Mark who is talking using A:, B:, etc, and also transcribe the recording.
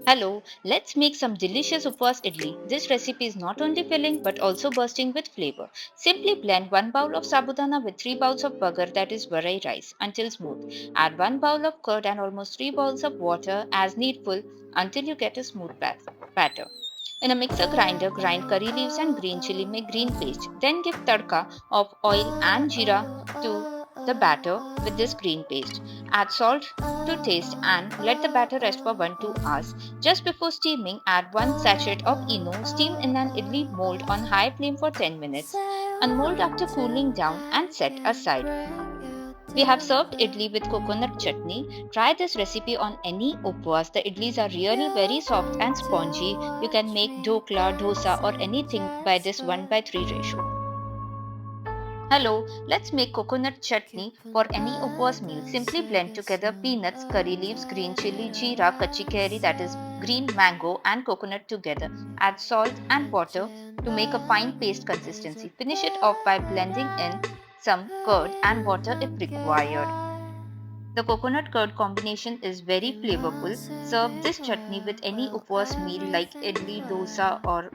A: Hello, let's make some delicious Upvas Idli. This recipe is not only filling but also bursting with flavor. Simply blend 1 bowl of Sabudana with 3 bowls of Bhagar, that is Varai Rice, until smooth. Add 1 bowl of curd and almost 3 bowls of water as needful until you get a smooth batter. In a mixer grinder, grind curry leaves and green chilli, make green paste. Then give tadka of oil and jeera to the batter with this green paste. Add salt to taste and let the batter rest for 1 2 hours. Just before steaming, add 1 sachet of ENO. Steam in an idli mould on high flame for 10 minutes. Unmold after cooling down and set aside. We have served idli with coconut chutney. Try this recipe on any upvas. The idlis are really very soft and spongy. You can make dokla, dosa or anything by this 1 by 3 ratio. Hello, let's make coconut chutney for any upvas meal. Simply blend together peanuts, curry leaves, green chili, jeera, kachi keri, that is green mango and coconut together. Add salt and water to make a fine paste consistency. Finish it off by blending in some curd and water if required. The coconut curd combination is very flavorful. Serve this chutney with any upvas meal like idli, dosa or